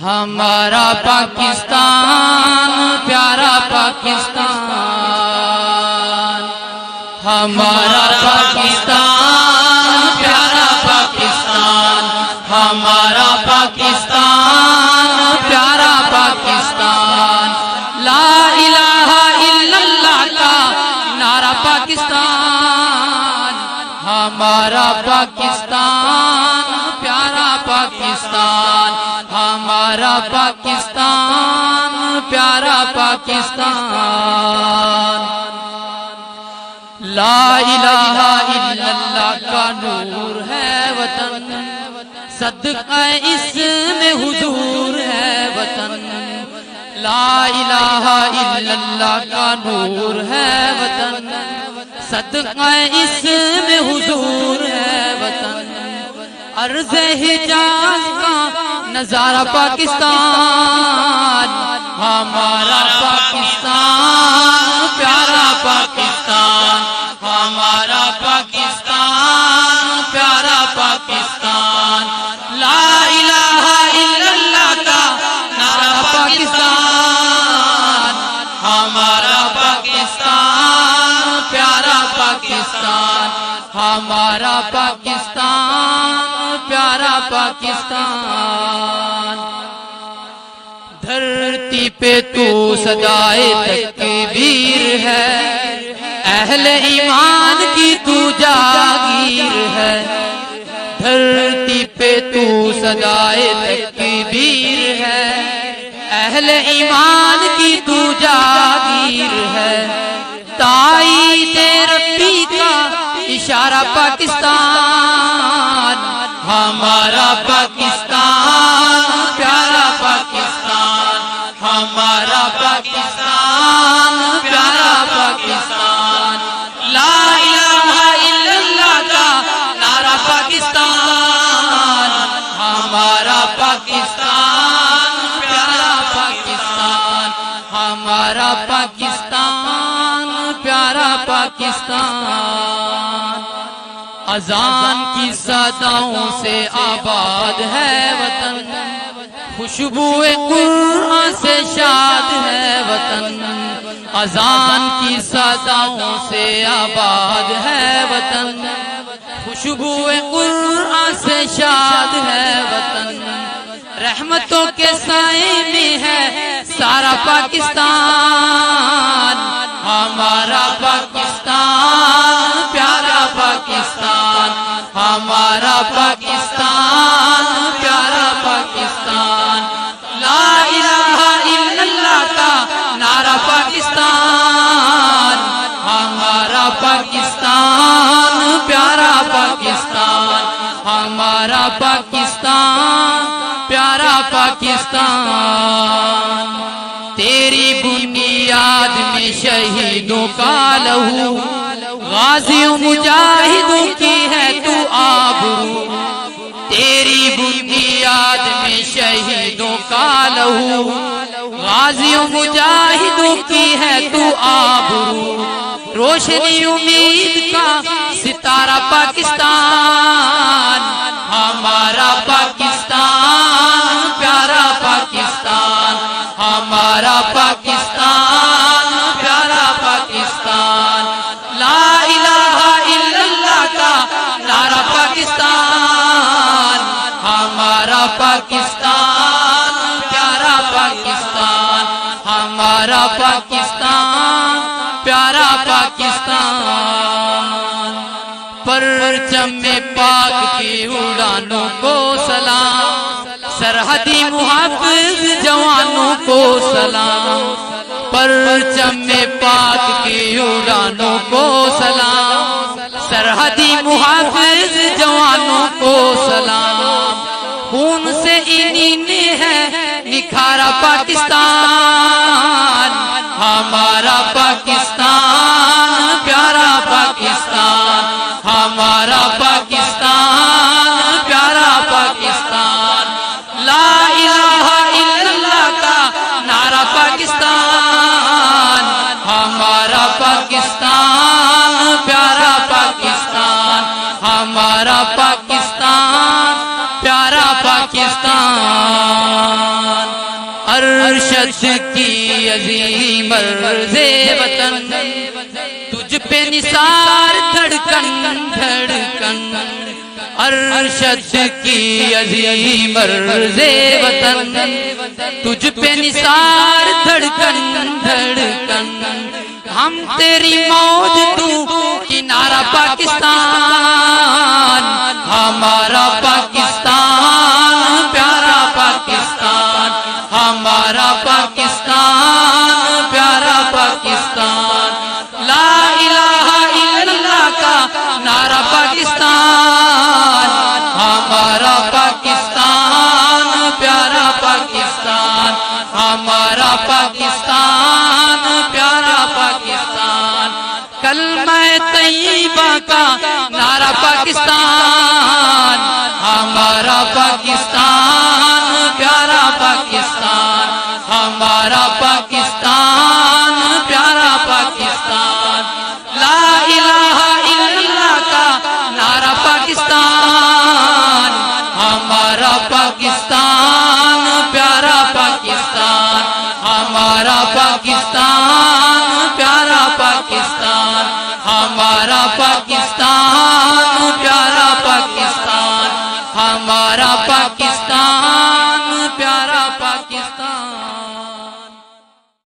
ہمارا پاکستان پیارا پاکستان، ہمارا پاکستان پیارا پاکستان، ہمارا پاکستان پیارا پاکستان، لا الہ الا اللہ کا نعرہ پاکستان، ہمارا پاکستان پیارا پاکستان، ہمارا پاکستان پیارا پاکستان، لا الہ الا اللہ کا نور ہے وطن، صدقہ اس میں حضور ہے وطن، لا الہ الا اللہ کا نور ہے وطن، صدقہ اس میں حضور ہے وطن، عرض حجاز کا نظارہ پاکستان، ہمارا پاکستان پیارا پاکستان، ہمارا پاکستان پیارا پاکستان، لا الہ الا اللہ کا نعرہ پاکستان، ہمارا پاکستان پیارا پاکستان، ہمارا پاکستان پیارا پاکستان، دھرتی پہ تو صدائے تکبیر ہے، اہل ایمان کی تو جاگیر ہے، دھرتی پہ تو صدائے تکبیر ہے، اہل ایمان کی تو جاگیر ہے، تائید ربی کا اشارہ پاکستان، ہمارا پاکستان پیارا پاکستان، ہمارا پاکستان پیارا پاکستان، لا الہ الا اللہ کا نعرہ پاکستان، ہمارا پاکستان پیارا پاکستان، ہمارا پاکستان پیارا پاکستان، اذان کی صداؤں سے آباد ہے وطن، خوشبو قرآن سے شاد ہے وطن، اذان کی صداؤں سے آباد ہے وطن، خوشبو قرآن سے شاد ہے وطن، رحمتوں کے سائے میں ہے سارا پاکستان، ہمارا پاکستان پیارا پاکستان، ہمارا پاکستان پیارا پاکستان، لا الہ الا اللہ کا نعرہ پاکستان، ہمارا پاکستان پیارا پاکستان، ہمارا پاکستان پیارا پاکستان، تیری بنیاد میں شہیدوں کا لہو، غازیوں مجاہدوں کی ہے تو آبرو، تیری بنیاد میں شہیدوں کا لہو، غازیوں مجاہدوں کی ہے تو آبرو، روشنی امید کا ستارہ پاکستان، ہمارا پاکستان پیارا پاکستان، ہمارا پاکستان پیارا پاکستان، لا الہ الا اللہ کا نعرہ پاکستان، ہمارا پاکستان پیارا پاکستان، ہمارا پاکستان پیارا پاکستان، پرچم پاک کی اڑانوں کو سلام، سرحدی محافظ جوانوں کو سلام، پرچم پاک کی اڑانوں کو سلام، سرحدی محافظ جوانوں کو سلام، خون سے انہی نے ہے نکھارا پاکستان، ہمارا پاکستان پیارا پاکستان، ہمارا پاکستان پیارا پاکستان، لا الہ الا اللہ کا نعرہ پاکستان، ہمارا پاکستان پیارا پاکستان، ہمارا پاکستان پیارا پاکستان۔ عرش کی عظیم عرض وطن، تجھ پہ نثار دھڑکن دھڑکن، ارشد کی عظیم عرض وطن، تجھ پہ نثار دھڑکن دھڑکن، ہم تیری موج تو کنارہ پاکستان، ہمارا پاکستان پیارا پاکستان، ہمارا پاکستان پیارا پاکستان، لا الہ الا اللہ کا نعرہ پاکستان، ہمارا پاکستان پیارا پاکستان، ہمارا پاکستان پیارا پاکستان، کلمہ طیبہ کا نعرہ پاکستان، ہمارا پاکستان پیارا پاکستان، ہمارا پاکستان پیارا پاکستان، لا الہ الا اللہ کا نعرہ پاکستان، ہمارا پاکستان پیارا پاکستان، ہمارا پاکستان پیارا پاکستان، ہمارا پاکستان پیارا پاکستان، ہمارا پاکستان